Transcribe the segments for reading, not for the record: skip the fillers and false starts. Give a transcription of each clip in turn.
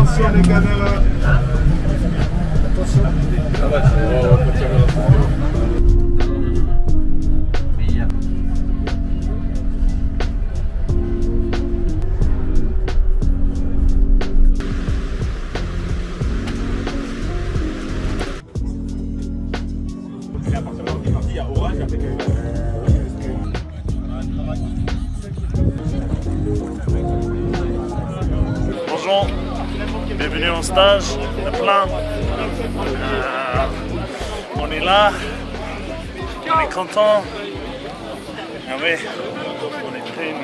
Attention les caméras. Attention. Ah bah, Bonjour, bienvenue au stage, le plein. On est là, on est content. Ah oui, on est prêts.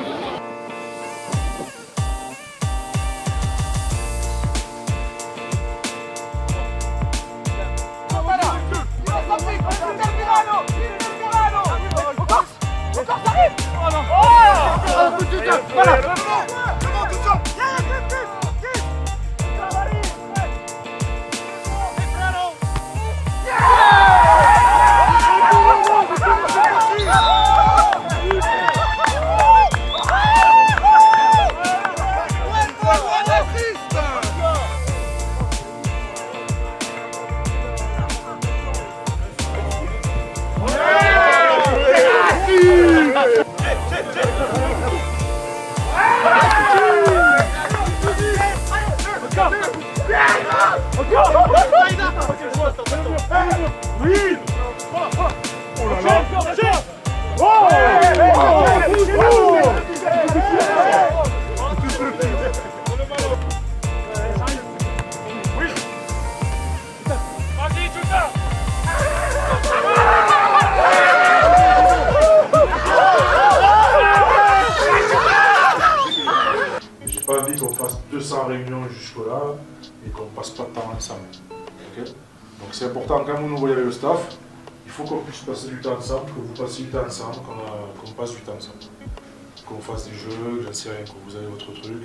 J'ai pas envie qu'on fasse 200 réunions jusque-là et qu'on passe pas de temps ensemble. Okay, donc c'est important, quand vous nous voyez avec le staff, il faut qu'on puisse passer du temps ensemble, que vous passiez du temps ensemble, qu'on passe du temps ensemble. Qu'on fasse des jeux, j'en sais rien, que vous avez votre truc,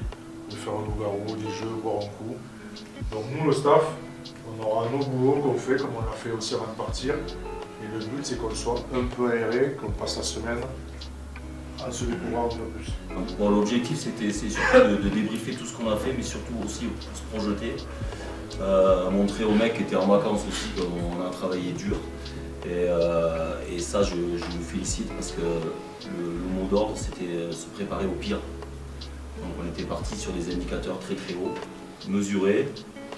de faire un loup-garou, des jeux, boire un coup. Donc nous, le staff, on aura nos boulots qu'on fait, comme on l'a fait aussi avant de partir. Et le but, c'est qu'on soit un peu aéré, qu'on passe la semaine à se découvrir un peu plus. Bon, l'objectif, c'est surtout de débriefer tout ce qu'on a fait, mais surtout aussi pour se projeter. Montrer aux mecs qui étaient en vacances aussi qu'on a travaillé dur. Et ça, je vous félicite parce que le mot d'ordre, c'était se préparer au pire. Donc on était parti sur des indicateurs très très hauts, mesurés,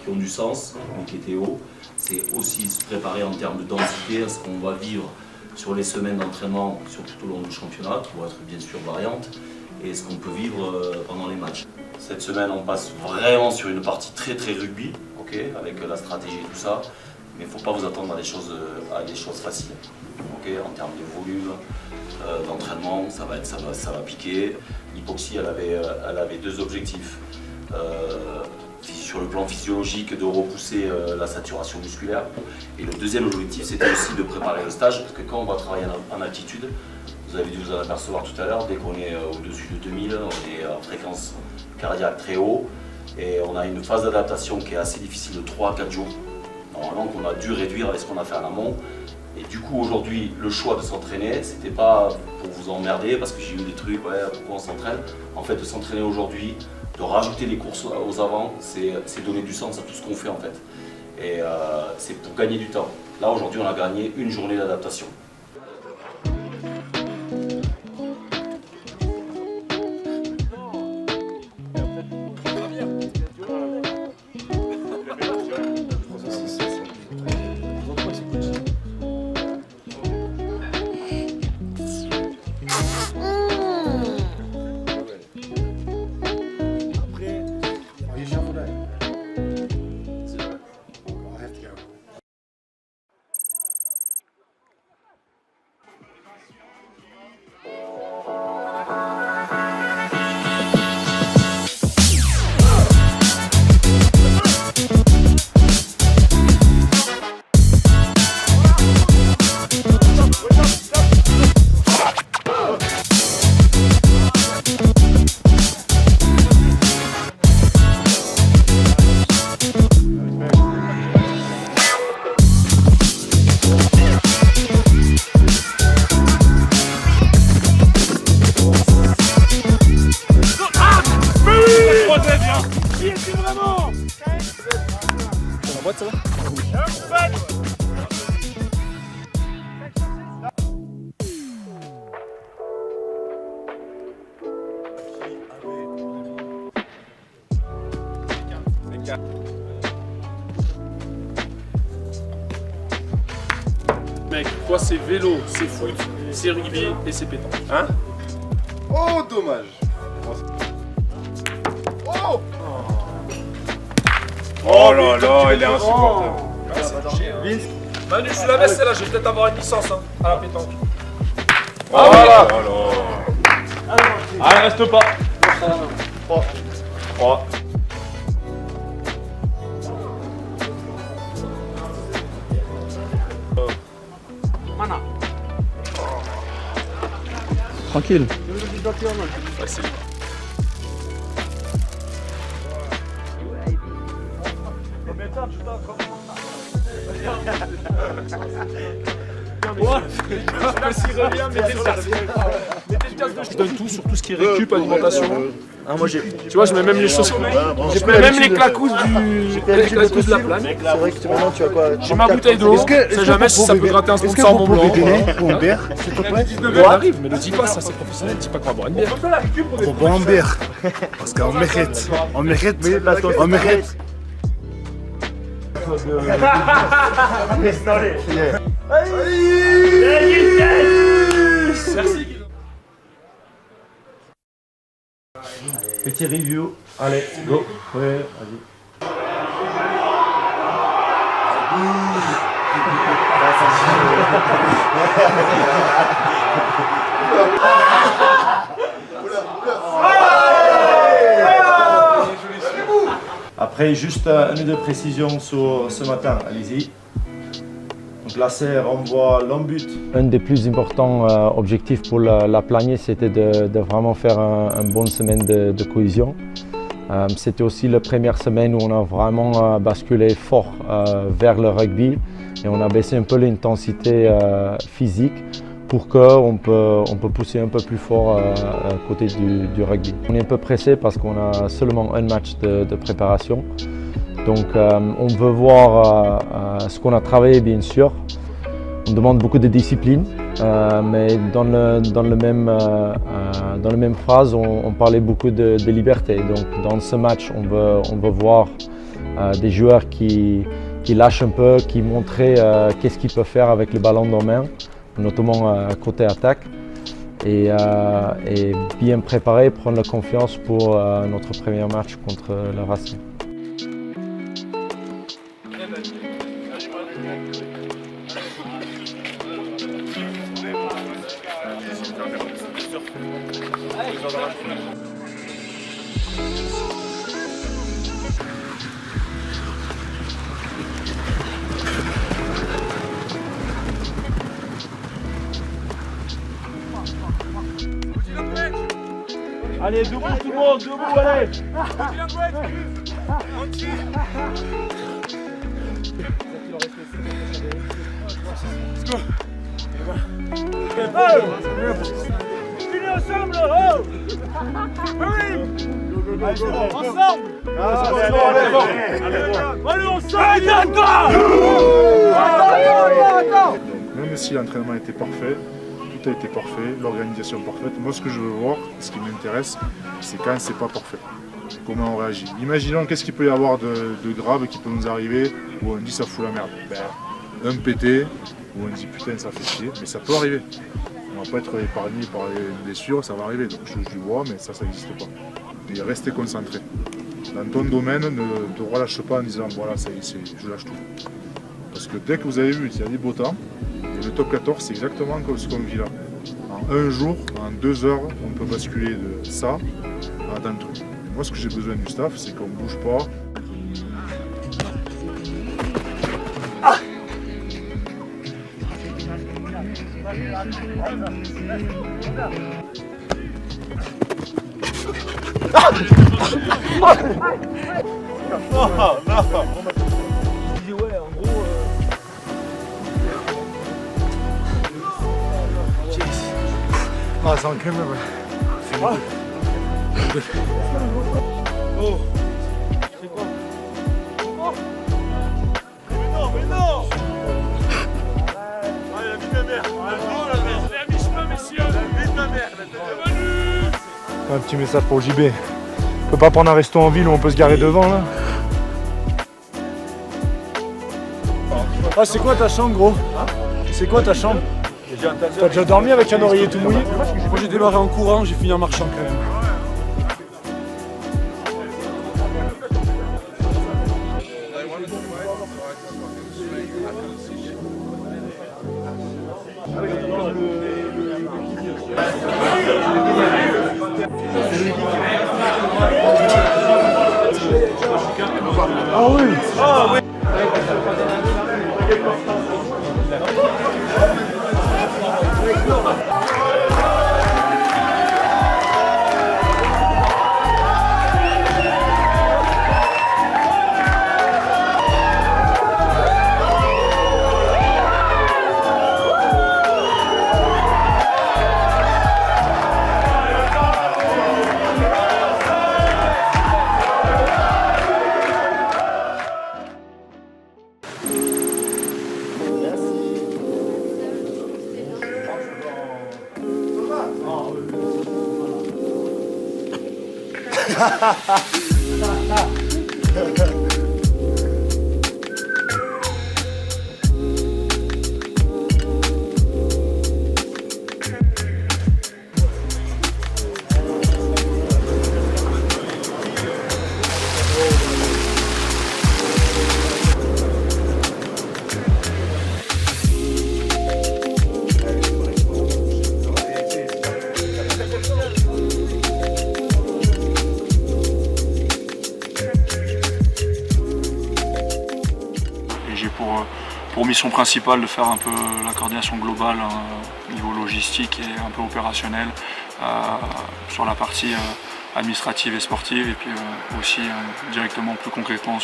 qui ont du sens, mais qui étaient hauts. C'est aussi se préparer en termes de densité à ce qu'on va vivre sur les semaines d'entraînement, surtout tout au long du championnat, qui vont être bien sûr variantes, et ce qu'on peut vivre pendant les matchs. Cette semaine, on passe vraiment sur une partie très très rugby, okay, avec la stratégie et tout ça, mais il ne faut pas vous attendre à des choses faciles. Okay, en termes de volume d'entraînement, ça va piquer. L'hypoxie, elle avait deux objectifs. Sur le plan physiologique, de repousser la saturation musculaire. Et le deuxième objectif, c'était aussi de préparer le stage, parce que quand on va travailler en altitude, vous avez dû vous en apercevoir tout à l'heure, dès qu'on est au-dessus de 2000, on est en fréquence cardiaque très haut, et on a une phase d'adaptation qui est assez difficile de 3 à 4 jours. Normalement, qu'on a dû réduire avec ce qu'on a fait en amont. Et du coup, aujourd'hui, le choix de s'entraîner, c'était pas pour vous emmerder, parce que j'ai eu des trucs, ouais, pourquoi on s'entraîne. En fait, de s'entraîner aujourd'hui, de rajouter les courses aux avant, c'est donner du sens à tout ce qu'on fait en fait. Et c'est pour gagner du temps. Là, aujourd'hui, on a gagné une journée d'adaptation. Mec, toi c'est vélo, c'est foot, c'est rugby et c'est pétanque. Hein? Oh, dommage. Oh! Oh là là, il est insupportable. Manu, je suis la baisse, celle-là, je vais peut-être avoir une licence hein, à la pétanque. Oh là là. Allez, reste pas. 3. Tranquille. Facile. Je donne tout sur tout ce qui est récup, alimentation. Ah, moi j'ai. Tu vois, je mets même les chaussures. Je mets même les clacous de la plane. C'est vrai que maintenant tu as quoi? J'ai ma bouteille d'eau. On sait jamais si ça peut gratter un sponsor Mont Blanc. Pour une bière, s'il te plaît? 19 elle arrive, mais ne dis pas ça, c'est professionnel. Dis pas qu'on va boire une bière. Faut boire une bière. Parce qu'on mérite. On mérite. On mérite. Merci. Petit review. Allez, go. Ouais, vas-y. Après, juste une ou deux précisions sur ce matin, allez-y. Donc la serre envoie l'embut. Un des plus importants objectifs pour la planier, c'était de vraiment faire une bonne semaine de cohésion. C'était aussi la première semaine où on a vraiment basculé fort vers le rugby et on a baissé un peu l'intensité physique pour qu'on peut pousser un peu plus fort côté du rugby. On est un peu pressé parce qu'on a seulement un match de préparation. Donc on veut voir ce qu'on a travaillé bien sûr. On demande beaucoup de discipline, mais dans la même phrase, on parlait beaucoup de liberté. Donc dans ce match, on veut voir des joueurs qui lâchent un peu, qui montrent qu'est-ce qu'ils peuvent faire avec le ballon dans la main, notamment côté attaque. Et bien préparer, prendre la confiance pour notre premier match contre le Racing. Allez, debout tout le monde, debout, allez! Finis ensemble, oh! Oui! Ensemble! Allez, ensemble! Attends! Même si l'entraînement était parfait, tout a été parfait, l'organisation parfaite. Moi, ce que je veux voir, ce qui m'intéresse, c'est quand c'est pas parfait. Comment on réagit. Imaginons qu'est-ce qu'il peut y avoir de grave qui peut nous arriver où on dit ça fout la merde. Ben, un pété, où on dit putain ça fait chier, mais ça peut arriver. On va pas être épargné par les blessures, ça va arriver. Donc je vois, mais ça n'existe pas. Et rester concentré. Dans ton domaine, ne te relâche pas en disant voilà, ça y est, je lâche tout. Parce que dès que vous avez vu qu'il y a des beaux temps, et le top 14 c'est exactement comme ce qu'on vit là. En un jour, en 2 heures, on peut basculer de ça à dans le truc. Et moi ce que j'ai besoin du staff, c'est qu'on ne bouge pas. Ah, c'est un crime, Oh! C'est quoi? Oh! Mais non! Ah, la vie de ma mère! C'est à mi-chemin, messieurs! La vie de ma mère! Un petit message pour JB. On peut pas prendre un resto en ville où on peut se garer devant là. Ah, c'est quoi ta chambre, gros? C'est quoi ta chambre? T'as déjà dormi avec un oreiller tout mouillé? Moi j'ai démarré en courant, j'ai fini en marchant quand même. Ah oui. Ah oui. J'ai pour mission principale de faire un peu la coordination globale niveau logistique et un peu opérationnel sur la partie administrative et sportive, et puis aussi directement plus concrètement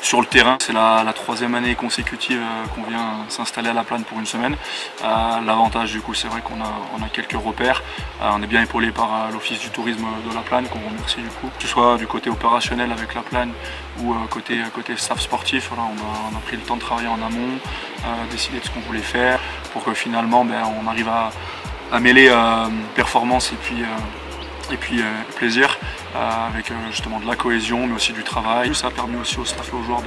sur le terrain. C'est la troisième année consécutive qu'on vient s'installer à La Plagne pour une semaine. L'avantage du coup, c'est vrai qu'on a quelques repères. On est bien épaulé par l'Office du tourisme de La Plagne, qu'on remercie du coup. Que ce soit du côté opérationnel avec La Plagne ou côté staff sportif, voilà, on a pris le temps de travailler en amont, décider de ce qu'on voulait faire pour que finalement on arrive à mêler performance et puis plaisir, avec justement de la cohésion mais aussi du travail. Ça a permis aussi au staff et aux joueurs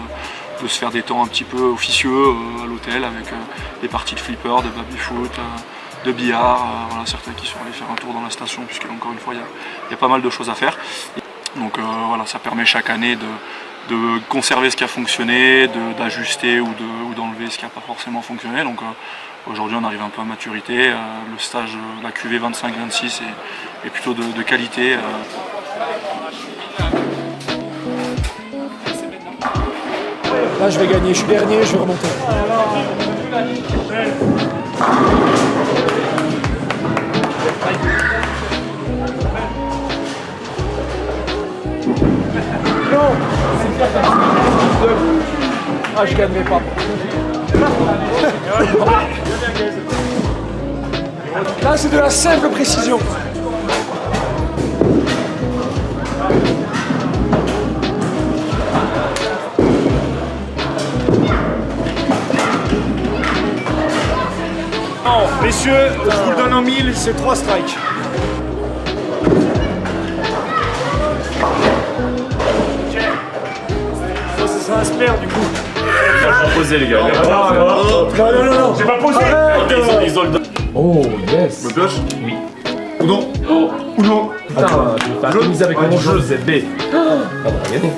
de se faire des temps un petit peu officieux à l'hôtel, avec des parties de flipper, de baby-foot, de billard, voilà, certains qui sont allés faire un tour dans la station, puisque encore une fois il y a pas mal de choses à faire. Donc voilà, ça permet chaque année de conserver ce qui a fonctionné, d'ajuster ou d'enlever ce qui n'a pas forcément fonctionné. Donc aujourd'hui on arrive un peu à maturité, le stage, la QV 25-26 est plutôt de qualité. Là je vais gagner, je suis dernier, je vais remonter. Non. Ah, je gagnerai pas. Là c'est de la simple précision. Non, messieurs, je vous le donne en 1000, c'est 3 strikes. Ça se perd du coup. J'ai pas posé les gars. Non, j'ai pas posé. Ils ont le dos. Oh, yes. Me pioche? Oui. Ou non? Ou non? Putain, tu vas faire mise avec mon jeu ZB. Ah, on va gagner.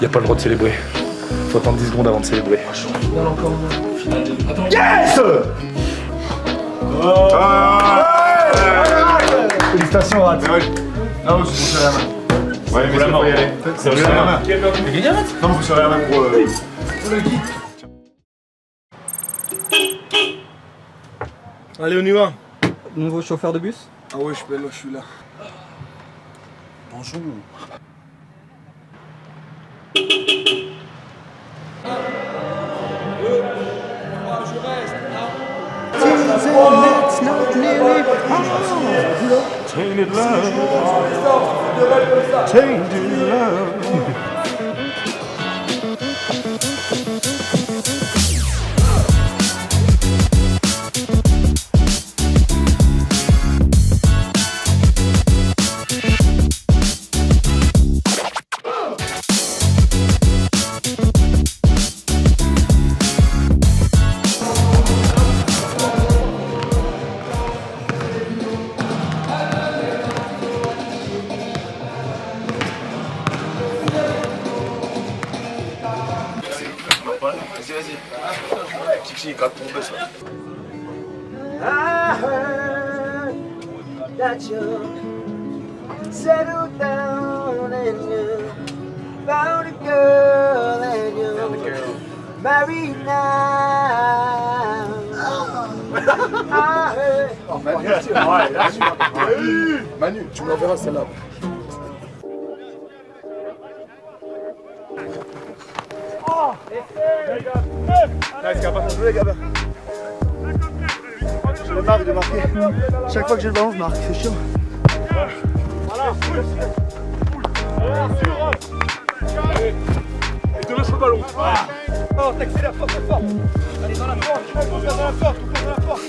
Y'a pas le droit de célébrer. Faut attendre 10 secondes avant de célébrer. Yes! Félicitations, Rat. Non, faut serrer la main. Ouais, mais la faut main. y aller. C'est Serrer la main. T'as gagné, Rat? Non, mais faut serrer la main pour... Allez, on y va. Nouveau chauffeur de bus? Ah ouais, je suis là. Bonjour. ça. I heard that you settled down and you found a girl and you married now. I heard. Oh, Manu, tu me l'enverras celle-là. Je marque de marquer. Chaque fois que j'ai le ballon, je marque, c'est chiant. Et te lâche le ballon. Oh, t'accélères fort, fort. Allez, dans la porte, dans la porte, dans la porte.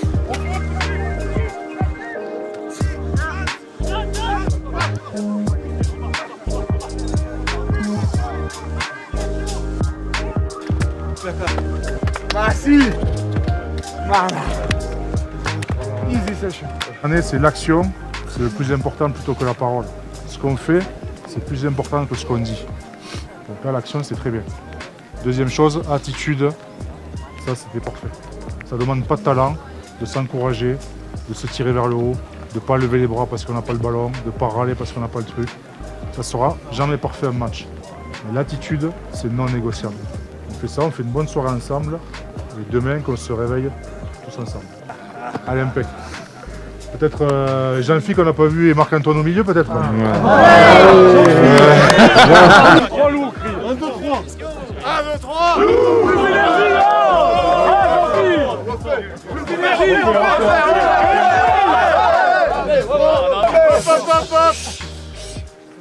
Merci. Voilà. Easy session. C'est l'action, c'est le plus important plutôt que la parole. Ce qu'on fait, c'est plus important que ce qu'on dit. Donc là, l'action, c'est très bien. Deuxième chose, attitude. Ça, c'était parfait. Ça demande pas de talent, de s'encourager, de se tirer vers le haut, de ne pas lever les bras parce qu'on n'a pas le ballon, de ne pas râler parce qu'on n'a pas le truc. Ça sera jamais parfait un match. Mais l'attitude, c'est non négociable. On fait ça, on fait une bonne soirée ensemble. Et demain, qu'on se réveille tous ensemble. Allez, impec. Peut-être Jean-Philippe qu'on n'a pas vu et Marc-Antoine au milieu, peut-être. 3 loups, crie. 1, 2, 3. 1, 2, 3. Plus d'énergie là. Plus d'énergie. Hop.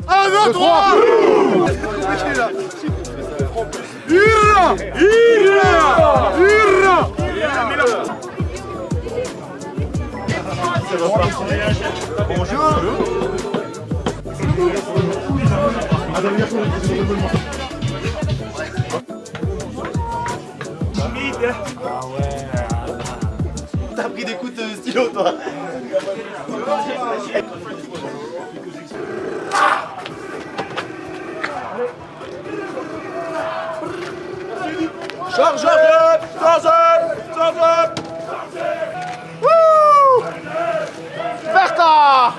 1, 2, 3. Bonjour. T'as pris des coups de stylo, toi. Charge up. Bertha.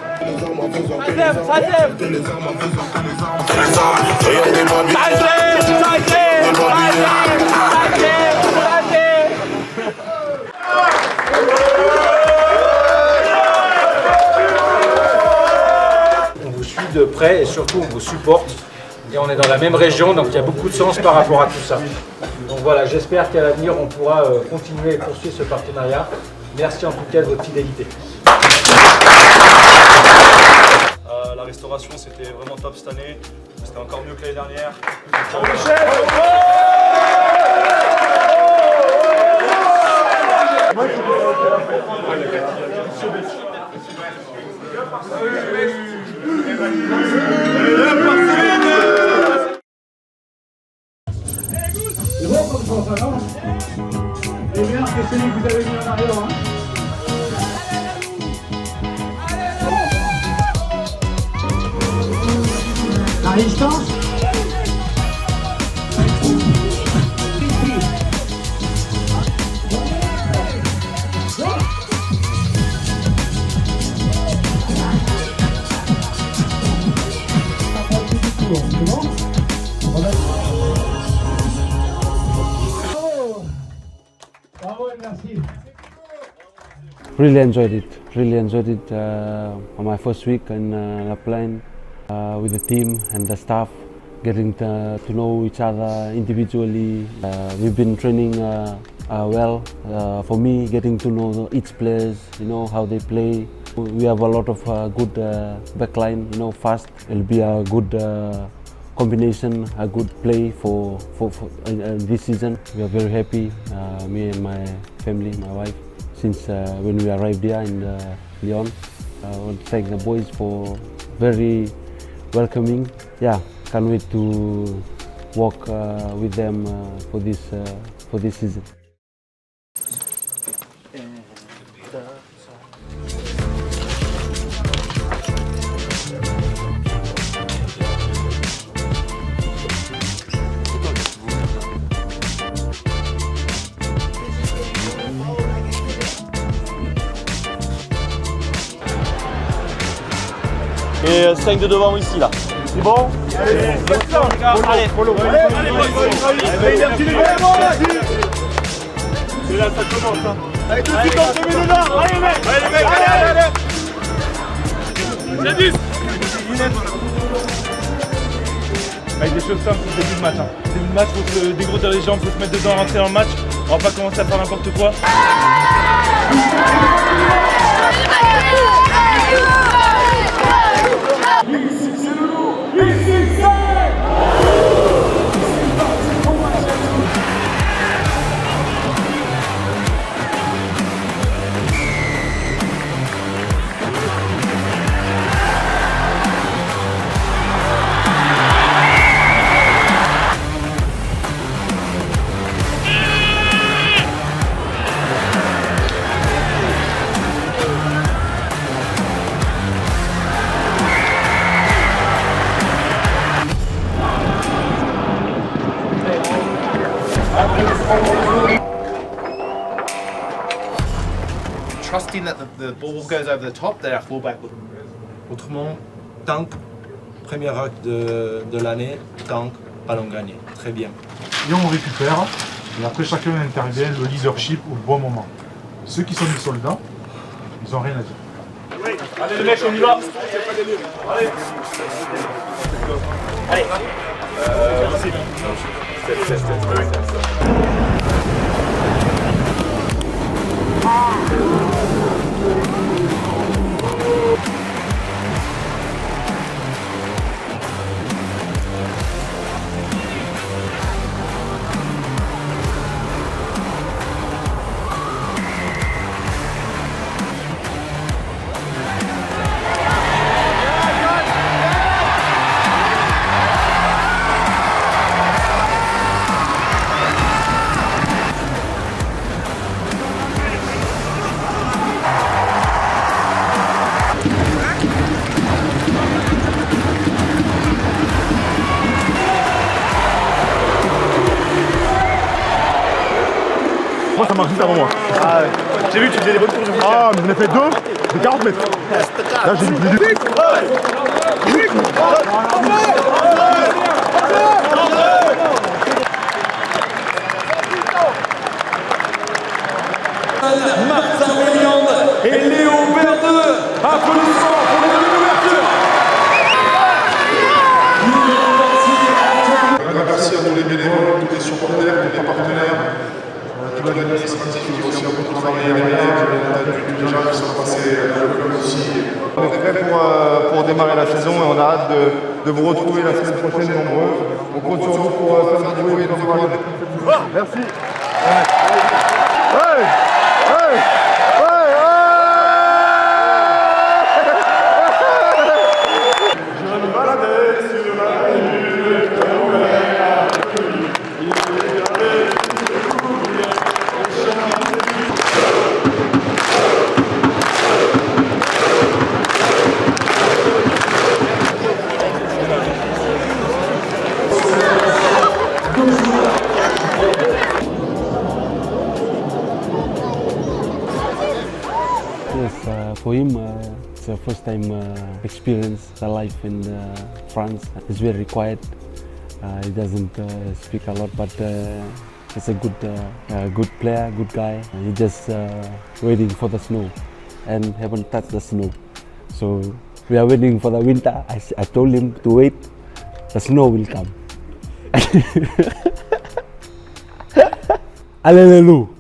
On vous suit de près et surtout on vous supporte. Et on est dans la même région, donc il y a beaucoup de sens par rapport à tout ça. Donc voilà, j'espère qu'à l'avenir on pourra continuer et poursuivre ce partenariat. Merci en tout cas de votre fidélité. La restauration, c'était vraiment top cette année. C'était encore mieux que l'année dernière. Et bien, c'est celui que vous avez mis en arrière. La résistance. Really enjoyed it. Really enjoyed it on my first week in La Plaine with the team and the staff, getting to know each other individually. We've been training well. For me, getting to know each players, how they play. We have a lot of good backline, fast. It'll be a good combination, a good play for this season. We are very happy, me and my family, my wife, since when we arrived here in Lyon. I want to thank the boys for very welcoming. Yeah, can't wait to work with them for this season. et 5 de devant ici là. C'est bon? Allez, c'est là, ça commence. Hein. Allez, tout de suite, on se met dedans. Allez, les mecs. Allez. C'est 10. Avec des choses simples, c'est le début de match. Début de match, il faut se dégrossir les jambes, il faut se mettre dedans, rentrer dans le match. On va pas commencer à faire n'importe quoi. Trusting that the ball goes over the top, that our fullback would. Autrement, tank, premier acte de l'année, tank, ballon gagné. Très bien. Et on récupère, et après chacun intervient le leadership au bon moment. Ceux qui sont des soldats, ils n'ont rien à dire. Oui. Allez les mecs, on y va. Allez. Allez. Moi ça marche juste avant moi. Ah, ouais. J'ai vu que tu faisais des bonnes tours. Ah mais j'en ai fait 2 de 40 mètres. Là j'ai vu plus vite. Martin Méliande et Léo Verdeux. Applaudissements pour les deux ouvertures. Merci à tous les bénévoles, tous les supporters, tous les partenaires. Tout l'administratif qui est aussi un peu travaillé derrière, du gens qui sont passés dans le club aussi. On est prêts pour démarrer la saison et on a hâte de vous retrouver la semaine prochaine nombreux. On compte sur vous pour faire du bruit dans le coin. Merci. Yes, for him, it's the first time experience the life in France. He's very quiet. He doesn't speak a lot, but he's a good player, good guy. He's just waiting for the snow and haven't touched the snow. So we are waiting for the winter. I told him to wait. The snow will come. Alléluia.